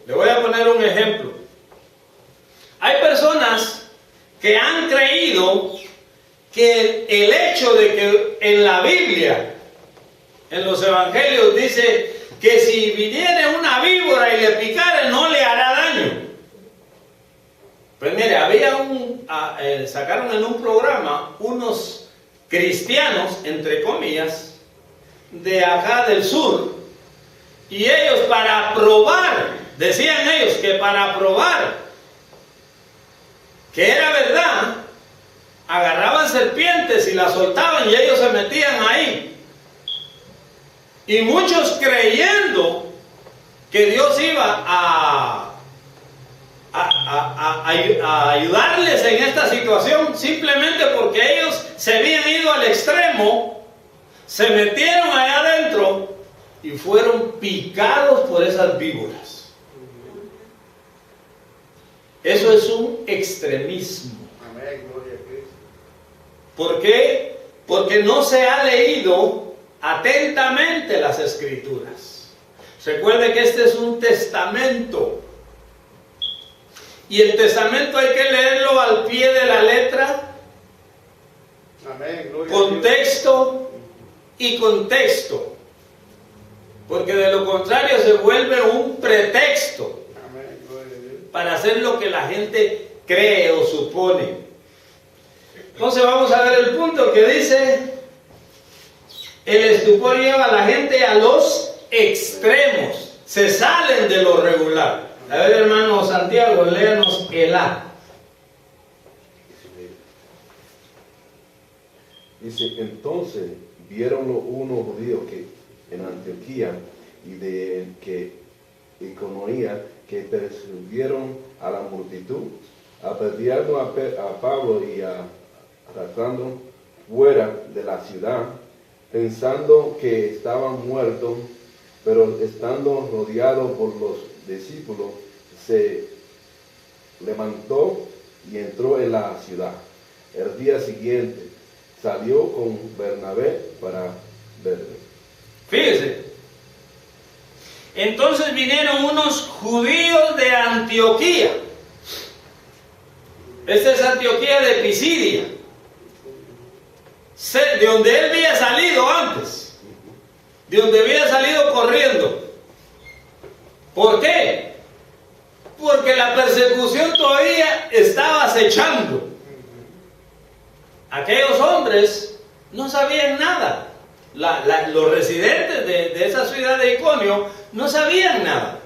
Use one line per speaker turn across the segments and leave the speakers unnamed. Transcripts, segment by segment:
Le voy a poner un ejemplo. Hay personas que han creído que el hecho de que en la Biblia, en los evangelios, dice que si viniera una víbora y le picara no le hará daño. Pues mire, sacaron en un programa unos cristianos, entre comillas, de acá del sur, y ellos para probar, decían ellos que para probar que era verdad, agarraban serpientes y las soltaban y ellos se metían ahí. Y muchos creyendo que Dios iba a ayudarles en esta situación, simplemente porque ellos se habían ido al extremo, se metieron allá adentro y fueron picados por esas víboras. Eso es un extremismo. ¿Por qué? Porque no se ha leído atentamente las Escrituras. Recuerde que este es un testamento. Y el testamento hay que leerlo al pie de la letra.
Amén,
contexto y contexto. Porque de lo contrario se vuelve un pretexto para hacer lo que la gente cree o supone. Entonces vamos a ver el punto que dice: el estupor lleva a la gente a los extremos, se salen de lo regular. A ver, hermano Santiago, léanos el A.
Dice: entonces vieronlo unos judíos que en Antioquía y de que Iconía, que persiguieron a la multitud, apedreando a Pablo y arrastrando fuera de la ciudad, pensando que estaban muertos, pero estando rodeado por los discípulos, se levantó y entró en la ciudad. El día siguiente salió con Bernabé para verle.
Fíjese. Entonces vinieron unos judíos de Antioquía. Esta es Antioquía de Pisidia, de donde él había salido antes, de donde había salido corriendo. ¿Por qué? Porque la persecución todavía estaba acechando. Aquellos hombres no sabían nada. Los residentes de esa ciudad de Iconio no sabían nada.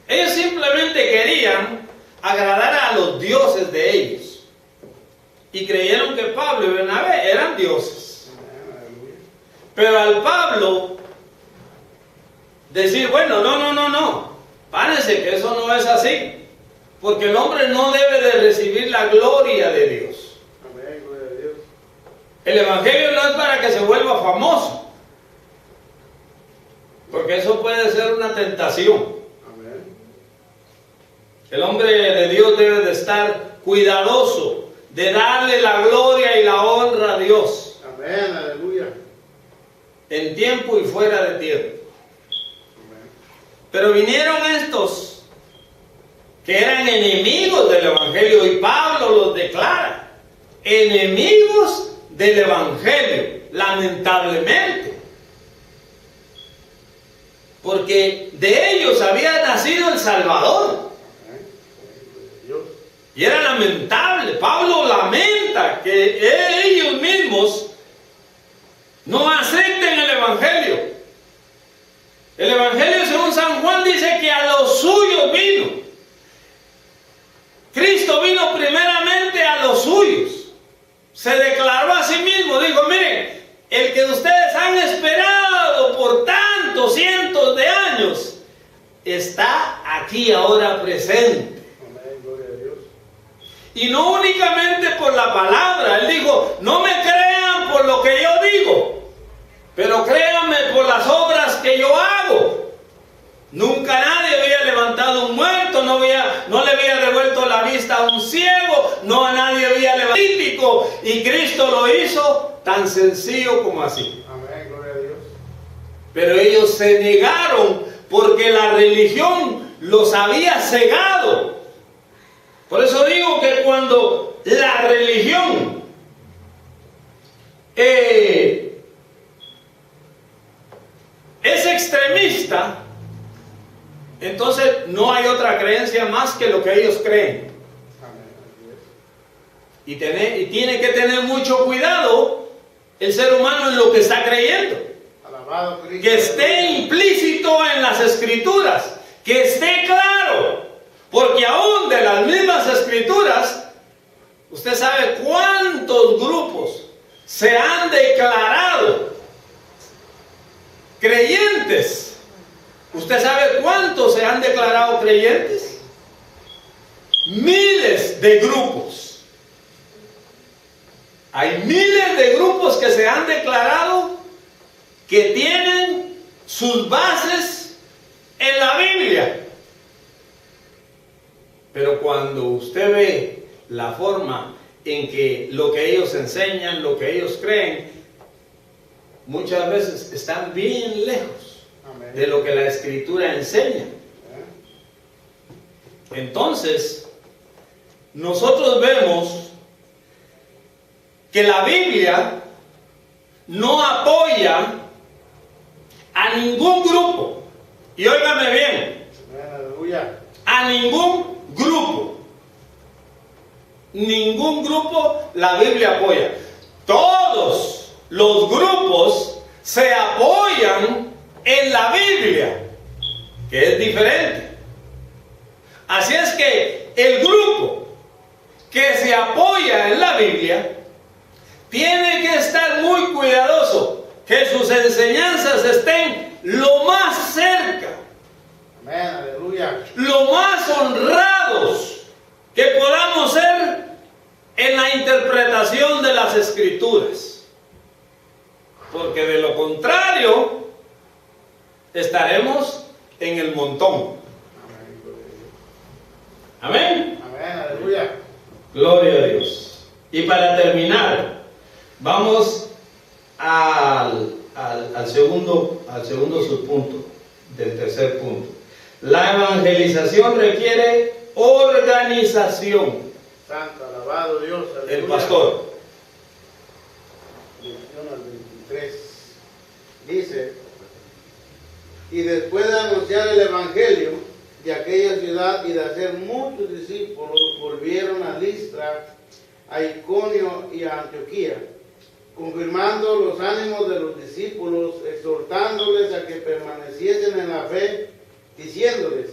Ellos simplemente querían agradar a los dioses de ellos. Y creyeron que Pablo y Bernabé eran dioses. Pero al Pablo decir: bueno, no, párense, que eso no es así. Porque el hombre no debe de recibir la gloria de Dios.
Amén, gloria a Dios.
El evangelio no es para que se vuelva famoso. Porque eso puede ser una tentación.
Amén.
El hombre de Dios debe de estar cuidadoso de darle la gloria y la honra a Dios.
Amén, aleluya.
En tiempo y fuera de tiempo.
Amén.
Pero vinieron estos que eran enemigos del evangelio, y Pablo los declara enemigos del evangelio, lamentablemente. Porque de ellos había nacido el Salvador. Y era lamentable. Pablo lamenta que ellos mismos no acepten el evangelio. El evangelio, según San Juan, dice que a los suyos vino. Cristo vino primeramente a los suyos. Se declaró a sí mismo. Dijo: miren, el que ustedes han esperado por tantos cientos de años está aquí ahora presente.
Amén, gloria a Dios.
Y no únicamente por la palabra. Él dijo: no me crean por lo que yo digo, pero créanme por las obras que yo hago. Nunca nadie había levantado un muerto, no le había devuelto la vista a un ciego, no nadie había levantado un paralítico, y Cristo lo hizo tan sencillo como así.
Amén, gloria a Dios.
Pero ellos se negaron porque la religión los había cegado. Por eso digo que cuando la religión es extremista, entonces no hay otra creencia más que lo que ellos creen. Y tiene que tener mucho cuidado el ser humano en lo que está creyendo.
Alabado Cristo.
Que esté implícito en las escrituras, que esté claro, porque aún de las mismas escrituras, usted sabe cuántos grupos se han declarado creyentes. ¿Usted sabe cuántos se han declarado creyentes? Miles de grupos. Hay miles de grupos que se han declarado que tienen sus bases en la Biblia. Pero cuando usted ve la forma en que lo que ellos enseñan, lo que ellos creen, muchas veces están bien lejos de lo que la Escritura enseña. Entonces, nosotros vemos que la Biblia no apoya a ningún grupo. Y óigame bien,
Aleluya.
a ningún grupo. Ningún grupo la Biblia apoya. Todos los grupos se apoyan en la Biblia, que es diferente. Así es que el grupo que se apoya en la Biblia tiene que estar muy cuidadoso que sus enseñanzas estén lo más cerca,
Amén, aleluya.
lo más honrados que podamos ser en la interpretación de las Escrituras. Porque de lo contrario, estaremos en el montón. Amén.
Amén, aleluya.
Gloria a Dios. Y para terminar, vamos al segundo subpunto del tercer punto. La evangelización requiere organización.
Santo, alabado Dios, aleluya.
El pastor.
21 al 23. Dice: y después de anunciar el evangelio de aquella ciudad y de hacer muchos discípulos, volvieron a Listra, a Iconio y a Antioquía, confirmando los ánimos de los discípulos, exhortándoles a que permaneciesen en la fe, diciéndoles: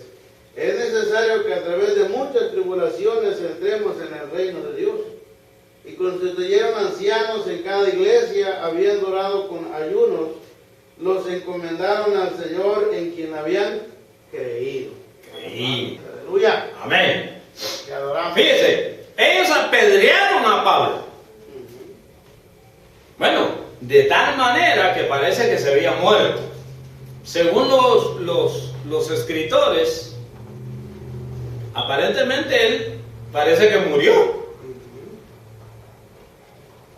es necesario que a través de muchas tribulaciones entremos en el reino de Dios. Y constituyeron ancianos en cada iglesia, habiendo orado con ayunos, los encomendaron al Señor en quien habían creído. Aleluya.
Amén.
Te adoramos.
Fíjese, ellos apedrearon a Pablo. Bueno, de tal manera que parece que se había muerto. Según los escritores, aparentemente él parece que murió.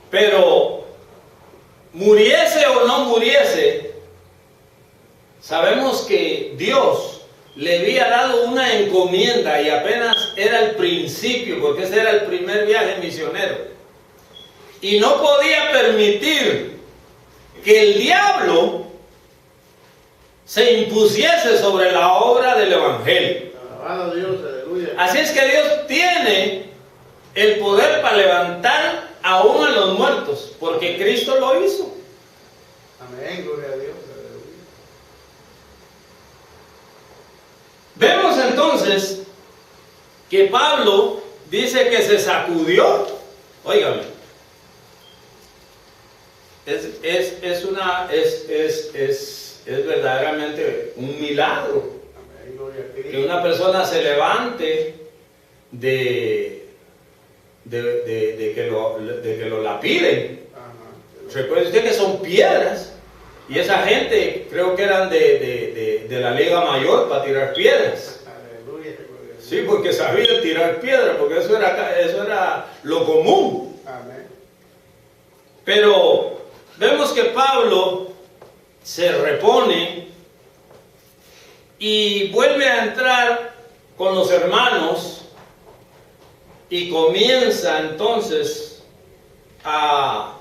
Pero muriese o no muriese, sabemos que Dios le había dado una encomienda y apenas era el principio, porque ese era el primer viaje misionero. Y no podía permitir que el diablo se impusiese sobre la obra del evangelio.
Alabado Dios, aleluya.
Así es que Dios tiene el poder para levantar aún a los muertos, porque Cristo lo hizo.
Amén, gloria a Dios, aleluya.
Vemos entonces que Pablo dice que se sacudió. Óigame, es verdaderamente un milagro
Amén, gloria a Cristo.
que una persona se levante de que lo lapiden.
Ajá.
Recuerde usted que son piedras, y esa gente creo que eran de la Liga Mayor para tirar piedras.
Aleluya, gloria a Dios.
Sí, porque sabían tirar piedras, porque eso era lo común.
Amén.
Pero vemos que Pablo se repone y vuelve a entrar con los hermanos y comienza entonces a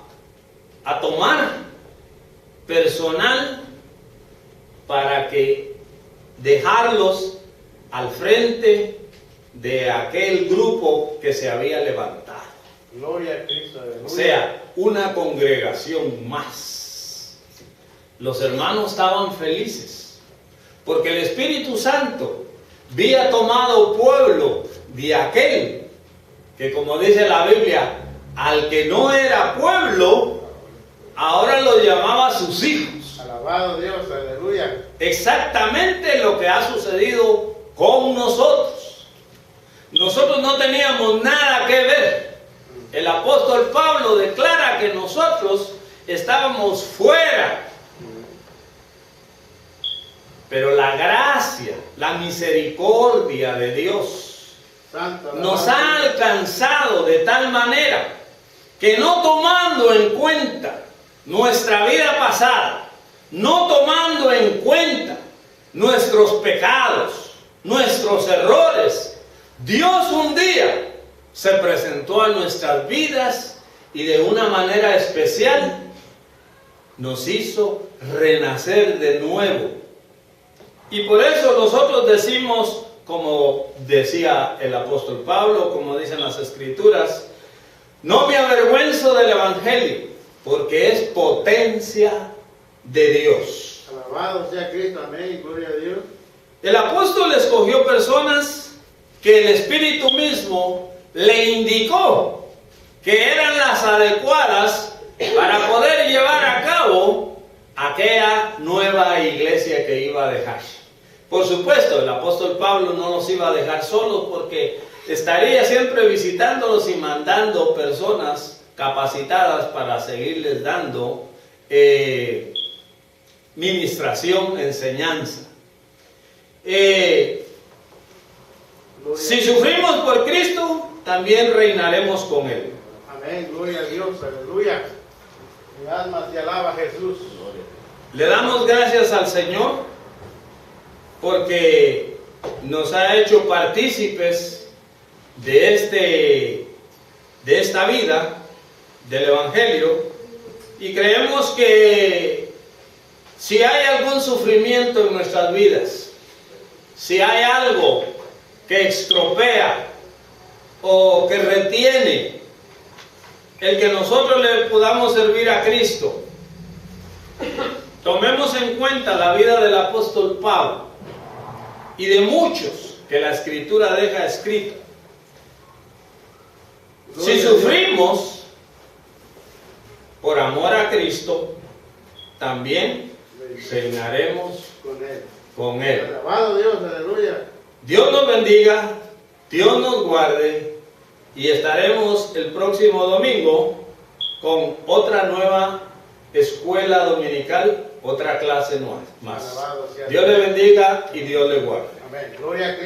tomar personal para que dejarlos al frente de aquel grupo que se había levantado.
Gloria a Cristo.
O sea, una congregación más. Los hermanos estaban felices porque el Espíritu Santo había tomado pueblo de aquel que, como dice la Biblia, al que no era pueblo, ahora lo llamaba sus hijos.
Alabado Dios, aleluya.
Exactamente lo que ha sucedido con nosotros. Nosotros no teníamos nada que ver. El apóstol Pablo declara que nosotros estábamos fuera. Pero la gracia, la misericordia de Dios nos ha alcanzado de tal manera que, no tomando en cuenta nuestra vida pasada, no tomando en cuenta nuestros pecados, nuestros errores, Dios un día se presentó a nuestras vidas y de una manera especial nos hizo renacer de nuevo. Y por eso nosotros decimos, como decía el apóstol Pablo, como dicen las Escrituras, no me avergüenzo del Evangelio, porque es potencia de Dios.
Alabado sea Cristo, amén, gloria a Dios.
El apóstol escogió personas que el Espíritu mismo le indicó que eran las adecuadas para poder llevar a cabo aquella nueva iglesia que iba a dejar. Por supuesto, el apóstol Pablo no los iba a dejar solos, porque estaría siempre visitándolos y mandando personas capacitadas para seguirles dando ministración, enseñanza. Si sufrimos por Cristo, también reinaremos con Él.
Amén, gloria a Dios, aleluya. Mi alma te alaba, Jesús.
Le damos gracias al Señor porque nos ha hecho partícipes de esta vida, del Evangelio, y creemos que si hay algún sufrimiento en nuestras vidas, si hay algo que estropea o que retiene el que nosotros le podamos servir a Cristo, tomemos en cuenta la vida del apóstol Pablo y de muchos que la Escritura deja escrito. Si sufrimos por amor a Cristo, también reinaremos con Él.
Alabado Dios, aleluya.
Dios nos bendiga, Dios nos guarde, y estaremos el próximo domingo con otra nueva escuela dominical, otra clase más. Dios le bendiga y Dios le guarde.
Amén. Gloria a Cristo.